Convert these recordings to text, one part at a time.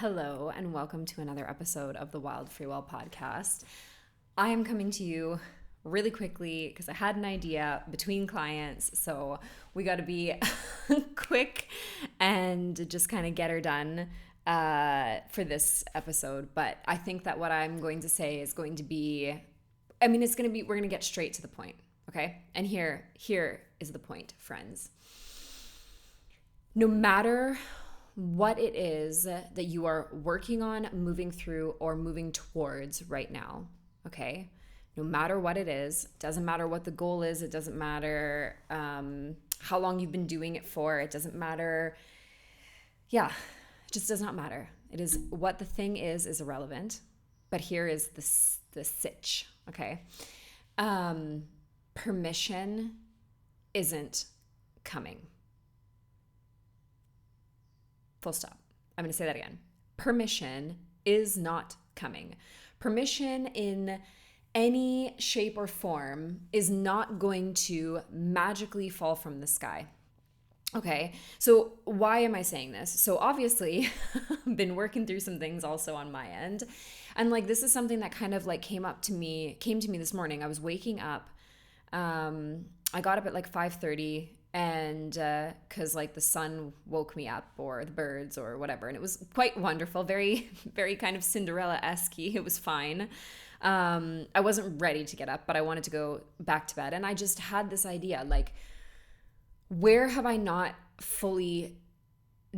Hello, and welcome to another episode of the Wild Free Well podcast. I am coming to you really quickly because I had an idea between clients, so we got to be quick and just kind of get her done for this episode. But I think that what I'm going to say is going to be, we're going to get straight to the point, okay? And here is the point, friends. No matter what it is that you are working on, moving through, or moving towards right now, okay? No matter what it is, doesn't matter what the goal is, it doesn't matter how long you've been doing it for, it doesn't matter. Yeah, it just does not matter. It is what the thing is irrelevant. But here is the sitch, okay? Permission isn't coming. Full stop. I'm going to say that again. Permission is not coming. Permission in any shape or form is not going to magically fall from the sky. Okay, so why am I saying this? So obviously, I've been working through some things also on my end. And this is something that kind of came to me this morning. I was waking up. I got up at 5:30 and because the sun woke me up, or the birds or whatever, and it was quite wonderful, very very kind of Cinderella-esque. It was fine. I wasn't ready to get up, but I wanted to go back to bed, and I just had this idea, where have I not fully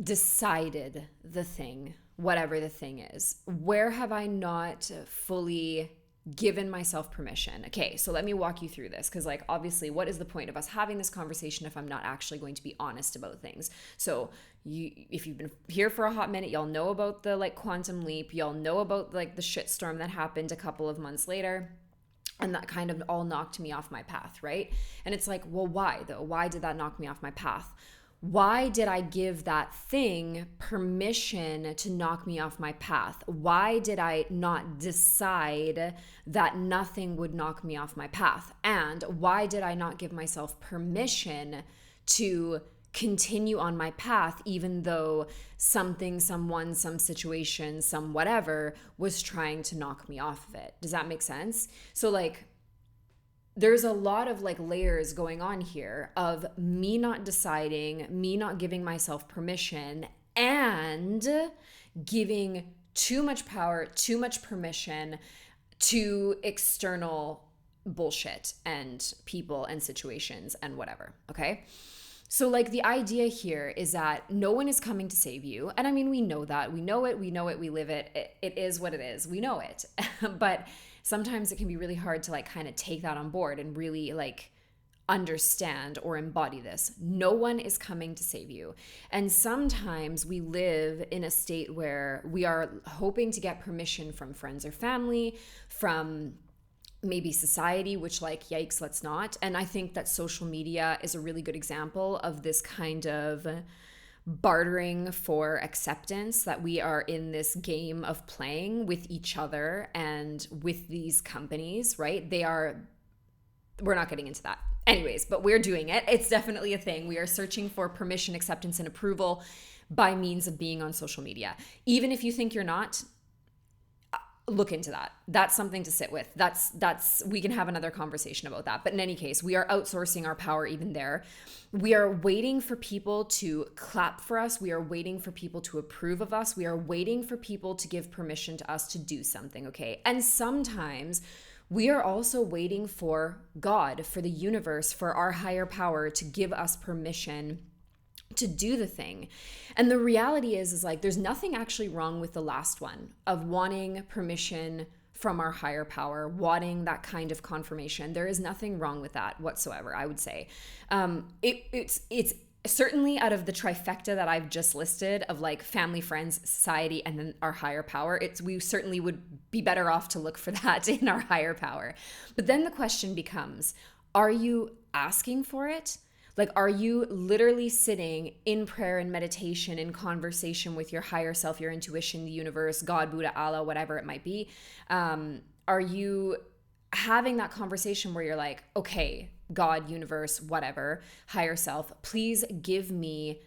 decided the thing, whatever the thing is? Where have I not fully given myself permission? Okay, so let me walk you through this, because obviously, what is the point of us having this conversation if I'm not actually going to be honest about things? So if you've been here for a hot minute, y'all know about the quantum leap, y'all know about the shitstorm that happened a couple of months later, and that kind of all knocked me off my path, right? And it's well, why though? Why did that knock me off my path? Why did I give that thing permission to knock me off my path? Why did I not decide that nothing would knock me off my path? And why did I not give myself permission to continue on my path, even though something, someone, some situation, some whatever was trying to knock me off of it? Does that make sense? So there's a lot of layers going on here of me not deciding, me not giving myself permission, and giving too much power, too much permission to external bullshit and people and situations and whatever, okay? So the idea here is that no one is coming to save you. And I mean, we know that. We know it, we live it. It is what it is. We know it. But sometimes it can be really hard to kind of take that on board and really understand or embody this. No one is coming to save you. And sometimes we live in a state where we are hoping to get permission from friends or family, from maybe society, which yikes, let's not. And I think that social media is a really good example of this kind of bartering for acceptance, that we are in this game of playing with each other and with these companies, right? We're not getting into that anyways, but we're doing it. It's definitely a thing. We are searching for permission, acceptance, and approval by means of being on social media. Even if you think you're not, look into that. That's something to sit with. That's we can have another conversation about that. But in any case, we are outsourcing our power even there. We are waiting for people to clap for us. We are waiting for people to approve of us. We are waiting for people to give permission to us to do something, okay? And sometimes we are also waiting for God, for the universe, for our higher power to give us permission to do the thing. And the reality is there's nothing actually wrong with the last one, of wanting permission from our higher power, wanting that kind of confirmation. There is nothing wrong with that whatsoever, I would say. It's certainly out of the trifecta that I've just listed of family, friends, society, and then our higher power. We certainly would be better off to look for that in our higher power. But then the question becomes, are you asking for it? Are you literally sitting in prayer and meditation, in conversation with your higher self, your intuition, the universe, God, Buddha, Allah, whatever it might be? Are you having that conversation where you're okay, God, universe, whatever, higher self, please give me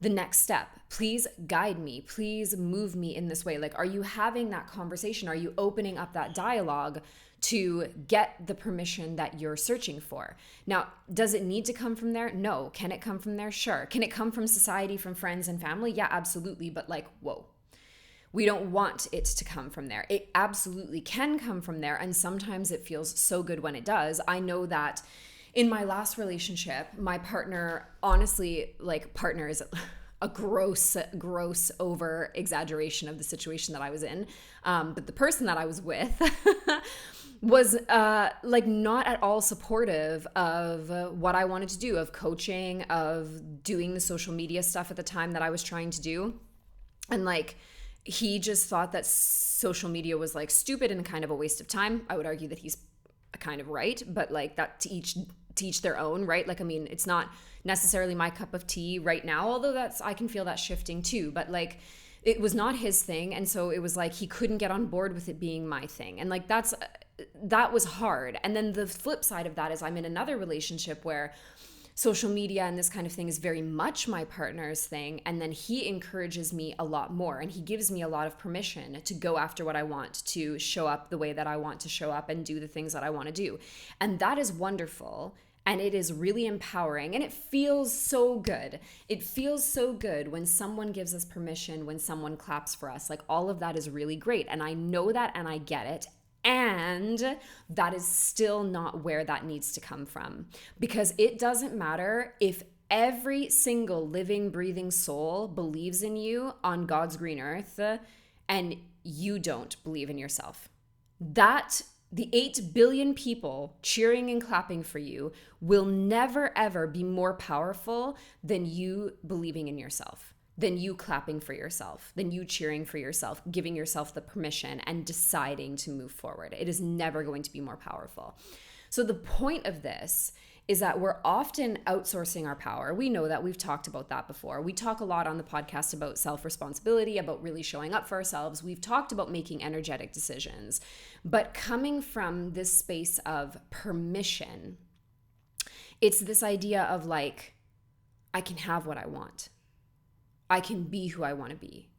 the next step. Please guide me. Please move me in this way. Like, are you having that conversation? Are you opening up that dialogue to get the permission that you're searching for? Now, does it need to come from there? No. Can it come from there? Sure. Can it come from society, from friends and family? Yeah, absolutely. But like, whoa. We don't want it to come from there. It absolutely can come from there. And sometimes it feels so good when it does. I know that in my last relationship, my partner, honestly, like, partner is a gross over exaggeration of the situation that I was in. But the person that I was with was like not at all supportive of what I wanted to do, of coaching, of doing the social media stuff at the time that I was trying to do. And like, he just thought that social media was like stupid and kind of a waste of time. I would argue that he's kind of right, but like, that to each their own, right? Like, I mean, it's not necessarily my cup of tea right now, although I can feel that shifting too, but like, it was not his thing. And so it was like, he couldn't get on board with it being my thing. And like, that was hard. And then the flip side of that is I'm in another relationship where social media and this kind of thing is very much my partner's thing. And then he encourages me a lot more, and he gives me a lot of permission to go after what I want, to show up the way that I want to show up and do the things that I want to do. And that is wonderful. And it is really empowering, and it feels so good. It feels so good when someone gives us permission, when someone claps for us. Like, all of that is really great. And I know that, and I get it. And that is still not where that needs to come from, because it doesn't matter if every single living, breathing soul believes in you on God's green earth and you don't believe in yourself. That the 8 billion people cheering and clapping for you will never, ever be more powerful than you believing in yourself, than you clapping for yourself, than you cheering for yourself, giving yourself the permission and deciding to move forward. It is never going to be more powerful. So the point of this is that we're often outsourcing our power. We know that. We've talked about that before. We talk a lot on the podcast about self-responsibility, about really showing up for ourselves. We've talked about making energetic decisions. But coming from this space of permission, it's this idea of like, I can have what I want. I can be who I want to be.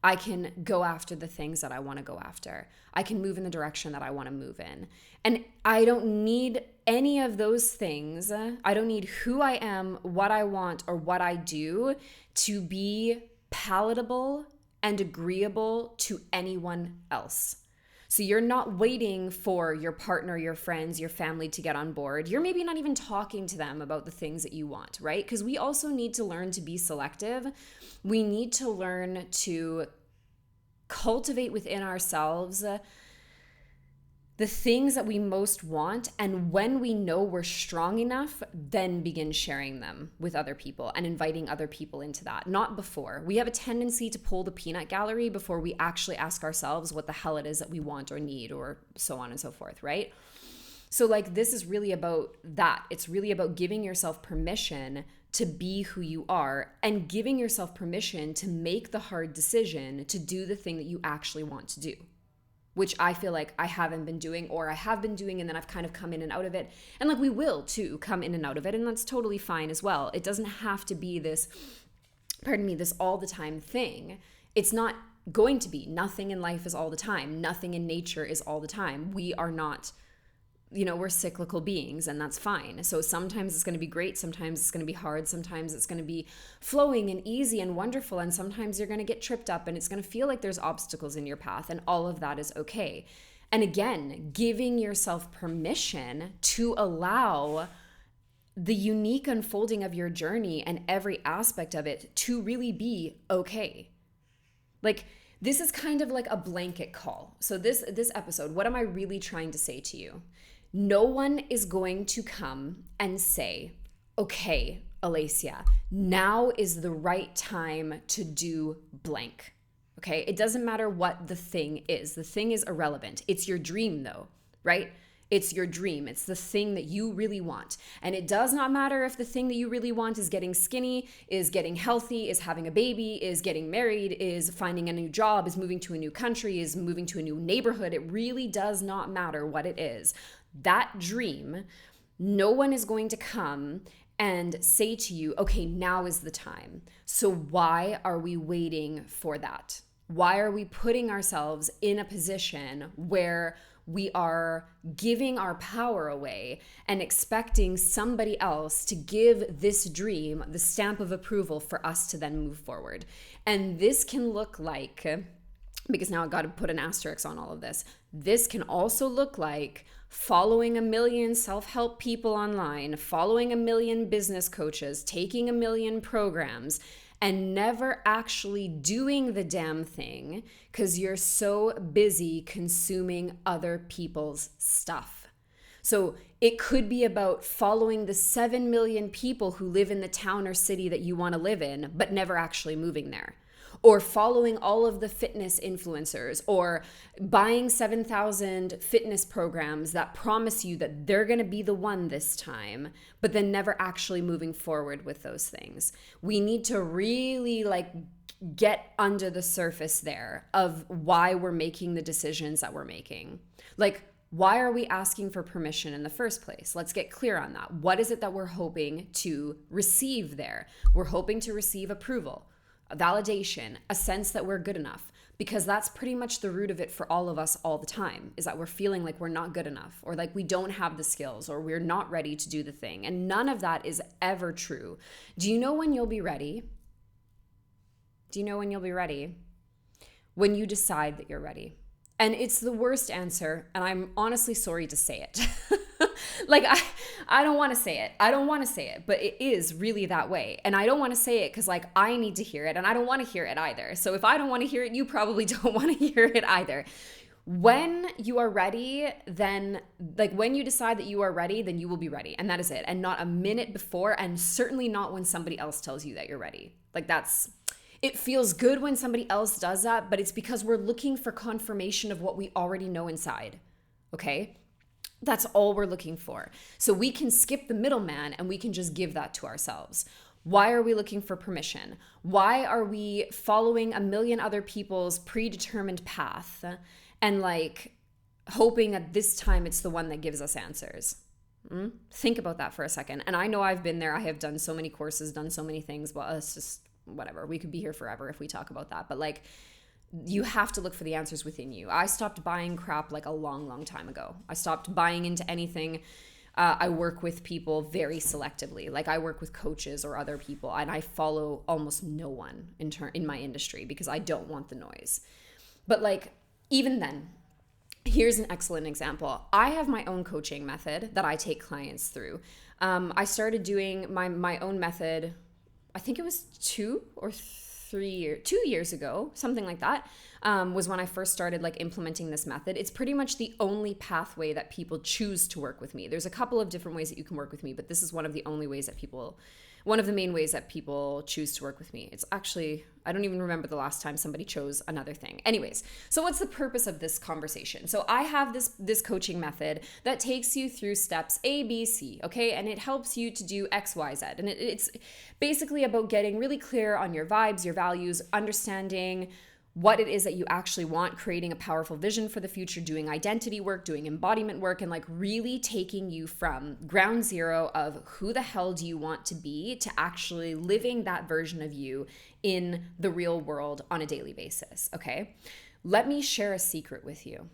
I can go after the things that I want to go after. I can move in the direction that I want to move in. And I don't need any of those things. I don't need who I am, what I want, or what I do to be palatable and agreeable to anyone else. So you're not waiting for your partner, your friends, your family to get on board. You're maybe not even talking to them about the things that you want, right? Because we also need to learn to be selective. We need to learn to cultivate within ourselves the things that we most want. And when we know we're strong enough, then begin sharing them with other people and inviting other people into that, not before. We have a tendency to pull the peanut gallery before we actually ask ourselves what the hell it is that we want or need, or so on and so forth, right? So like, this is really about that. It's really about giving yourself permission to be who you are, and giving yourself permission to make the hard decision to do the thing that you actually want to do, which I feel like I haven't been doing, or I have been doing and then I've kind of come in and out of it. And like, we will too come in and out of it, and that's totally fine as well. It doesn't have to be this, this all the time thing. It's not going to be. Nothing in life is all the time. Nothing in nature is all the time. We are not, we're cyclical beings, and that's fine. So sometimes it's going to be great. Sometimes it's going to be hard. Sometimes it's going to be flowing and easy and wonderful. And sometimes you're going to get tripped up and it's going to feel like there's obstacles in your path, and all of that is okay. And again, giving yourself permission to allow the unique unfolding of your journey and every aspect of it to really be okay. Like, this is kind of like a blanket call. So this episode, what am I really trying to say to you? No one is going to come and say, okay, Alacia, now is the right time to do blank. Okay, it doesn't matter what the thing is. The thing is irrelevant. It's your dream though, right? It's your dream. It's the thing that you really want. And it does not matter if the thing that you really want is getting skinny, is getting healthy, is having a baby, is getting married, is finding a new job, is moving to a new country, is moving to a new neighborhood. It really does not matter what it is. That dream, no one is going to come and say to you, okay, now is the time. So why are we waiting for that? Why are we putting ourselves in a position where we are giving our power away and expecting somebody else to give this dream the stamp of approval for us to then move forward? And this can look like, because now I've got to put an asterisk on all of this, this can also look like following a million self-help people online, following a million business coaches, taking a million programs, and never actually doing the damn thing because you're so busy consuming other people's stuff. So it could be about following the 7 million people who live in the town or city that you want to live in, but never actually moving there. Or following all of the fitness influencers, or buying 7,000 fitness programs that promise you that they're going to be the one this time, but then never actually moving forward with those things. We need to really get under the surface there of why we're making the decisions that we're making. Why are we asking for permission in the first place? Let's get clear on that. What is it that we're hoping to receive there? We're hoping to receive approval, a validation, a sense that we're good enough, because that's pretty much the root of it for all of us all the time, is that we're feeling like we're not good enough, or like we don't have the skills, or we're not ready to do the thing. And none of that is ever true. Do you know when you'll be ready? Do you know when you'll be ready? When you decide that you're ready. And it's the worst answer, and I'm honestly sorry to say it. I don't want to say it. I don't want to say it, but it is really that way. And I don't want to say it because I need to hear it, and I don't want to hear it either. So if I don't want to hear it, you probably don't want to hear it either. When you are ready, then when you decide that you are ready, then you will be ready. And that is it. And not a minute before, and certainly not when somebody else tells you that you're ready. It feels good when somebody else does that, but it's because we're looking for confirmation of what we already know inside, okay? That's all we're looking for. So we can skip the middleman and we can just give that to ourselves. Why are we looking for permission? Why are we following a million other people's predetermined path and hoping that this time it's the one that gives us answers? Think about that for a second. And I know I've been there. I have done so many courses, done so many things. Well, it's just whatever. We could be here forever if we talk about that. But you have to look for the answers within you. I stopped buying crap a long, long time ago. I stopped buying into anything. I work with people very selectively. I work with coaches or other people, and I follow almost no one in my industry because I don't want the noise. But even then, here's an excellent example. I have my own coaching method that I take clients through. I started doing my own method, I think it was 2 years ago, something like that, was when I first started implementing this method. It's pretty much the only pathway that people choose to work with me. There's a couple of different ways that you can work with me, but this is one of the main ways that people choose to work with me. It's actually, I don't even remember the last time somebody chose another thing. Anyways, so what's the purpose of this conversation? So I have this coaching method that takes you through steps A, B, C, okay? And it helps you to do X, Y, Z. And it's basically about getting really clear on your vibes, your values, understanding what it is that you actually want, creating a powerful vision for the future, doing identity work, doing embodiment work, and really taking you from ground zero of who the hell do you want to be to actually living that version of you in the real world on a daily basis, okay? Let me share a secret with you.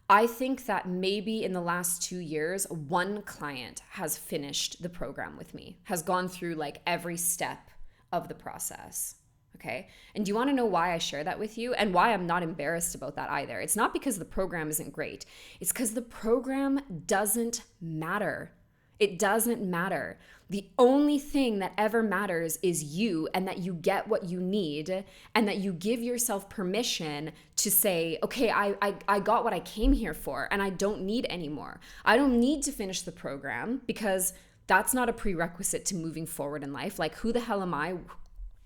I think that maybe in the last 2 years, one client has finished the program with me, has gone through every step of the process. Okay. And do you want to know why I share that with you and why I'm not embarrassed about that either? It's not because the program isn't great. It's because the program doesn't matter. It doesn't matter. The only thing that ever matters is you, and that you get what you need, and that you give yourself permission to say, okay, I got what I came here for, and I don't need any more. I don't need to finish the program because that's not a prerequisite to moving forward in life. Who the hell am I?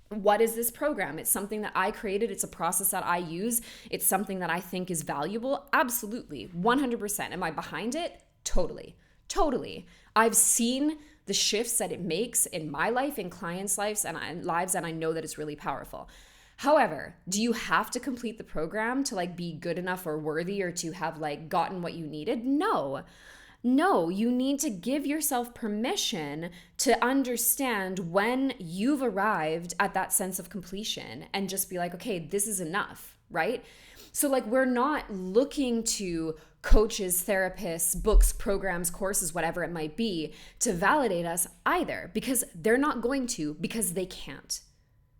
What is this program? It's something that I created. It's a process that I use. It's something that I think is valuable. Absolutely. 100%. Am I behind it? Totally. I've seen the shifts that it makes in my life, in clients' lives, and I know that it's really powerful. However, do you have to complete the program to be good enough or worthy or to have gotten what you needed? No. No, you need to give yourself permission to understand when you've arrived at that sense of completion and just be like, okay, this is enough, right? So, like, we're not looking to coaches, therapists, books, programs, courses, whatever it might be, to validate us either, because they're not going to, because they can't.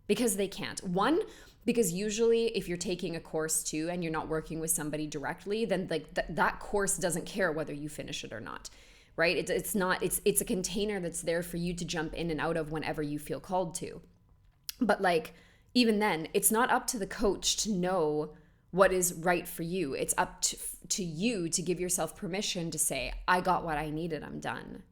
Because they can't. One, because usually if you're taking a course too and you're not working with somebody directly, then like that course doesn't care whether you finish it or not, right? It's a container that's there for you to jump in and out of whenever you feel called to. But like, even then, it's not up to the coach to know what is right for you. It's up to you to give yourself permission to say, I got what I needed, I'm done.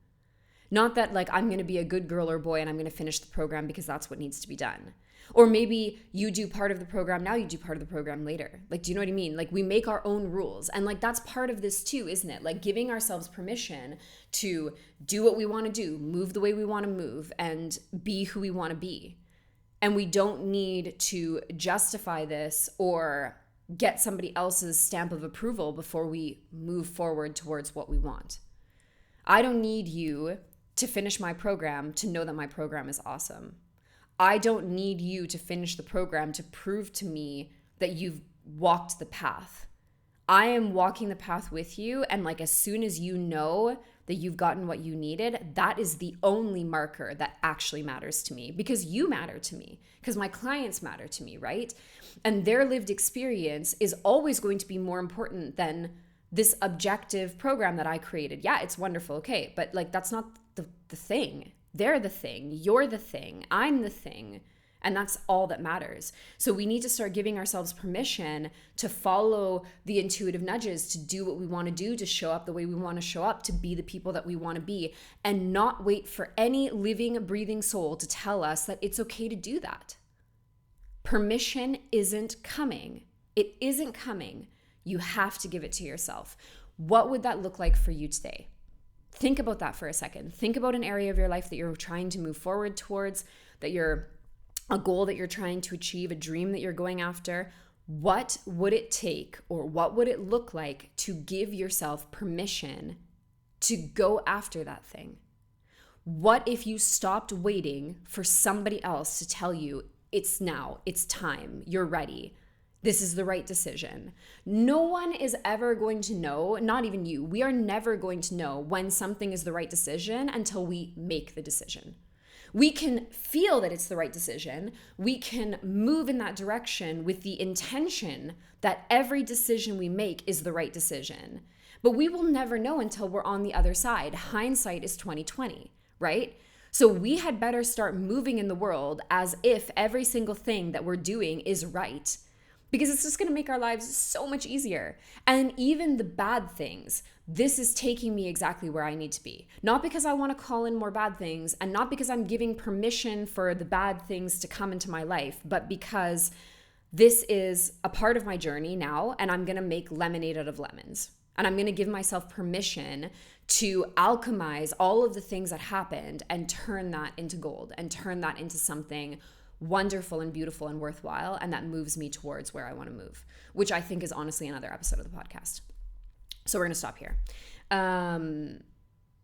Not that like I'm going to be a good girl or boy and I'm going to finish the program because that's what needs to be done. Or maybe you do part of the program now, you do part of the program later. Like, do you know what I mean? Like, we make our own rules. And like, that's part of this too, isn't it? Like, giving ourselves permission to do what we want to do, move the way we want to move, and be who we want to be. And we don't need to justify this or get somebody else's stamp of approval before we move forward towards what we want. I don't need you to finish my program to know that my program is awesome. I don't need you to finish the program to prove to me that you've walked the path. I am walking the path with you, and like, as soon as you know that you've gotten what you needed, that is the only marker that actually matters to me, because you matter to me, because my clients matter to me, right? And their lived experience is always going to be more important than this objective program that I created. Yeah, it's wonderful, okay, but like, that's not the thing. They're the thing, you're the thing, I'm the thing, and that's all that matters. So we need to start giving ourselves permission to follow the intuitive nudges, to do what we want to do, to show up the way we want to show up, to be the people that we want to be, and not wait for any living, breathing soul to tell us that it's okay to do that. Permission isn't coming. It isn't coming. You have to give it to yourself. What would that look like for you today? Think about that for a second. Think about an area of your life that you're trying to move forward towards, that you're a goal that you're trying to achieve, a dream that you're going after. What would it take, or what would it look like to give yourself permission to go after that thing? What if you stopped waiting for somebody else to tell you it's now, it's time, you're ready? This is the right decision. No one is ever going to know, not even you. We are never going to know when something is the right decision until we make the decision. We can feel that it's the right decision. We can move in that direction with the intention that every decision we make is the right decision. But we will never know until we're on the other side. Hindsight is 20/20, right? So we had better start moving in the world as if every single thing that we're doing is right, because it's just going to make our lives so much easier. And even the bad things, this is taking me exactly where I need to be. Not because I want to call in more bad things, and not because I'm giving permission for the bad things to come into my life, but because this is a part of my journey now, and I'm going to make lemonade out of lemons. And I'm going to give myself permission to alchemize all of the things that happened and turn that into gold, and turn that into something wonderful and beautiful and worthwhile, and that moves me towards where I want to move, which I think is honestly another episode of the podcast. So we're going to stop here.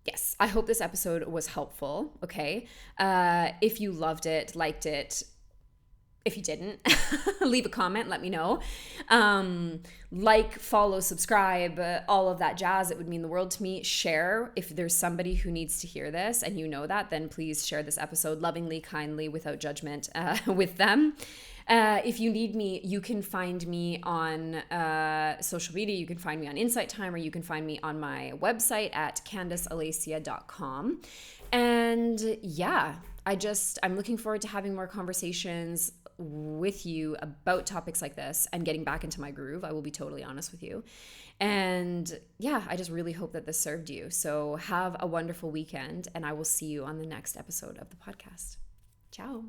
Yes, I hope this episode was helpful, okay? If you loved it, liked it, if you didn't, leave a comment, let me know. Like, follow, subscribe, all of that jazz. It would mean the world to me. Share. If there's somebody who needs to hear this and you know that, then please share this episode lovingly, kindly, without judgment, with them. If you need me, you can find me on social media. You can find me on Insight Time, or you can find me on my website at candicealacia.com. And yeah, I'm looking forward to having more conversations with you about topics like this and getting back into my groove. I will be totally honest with you. And yeah, I just really hope that this served you. So have a wonderful weekend, and I will see you on the next episode of the podcast. Ciao.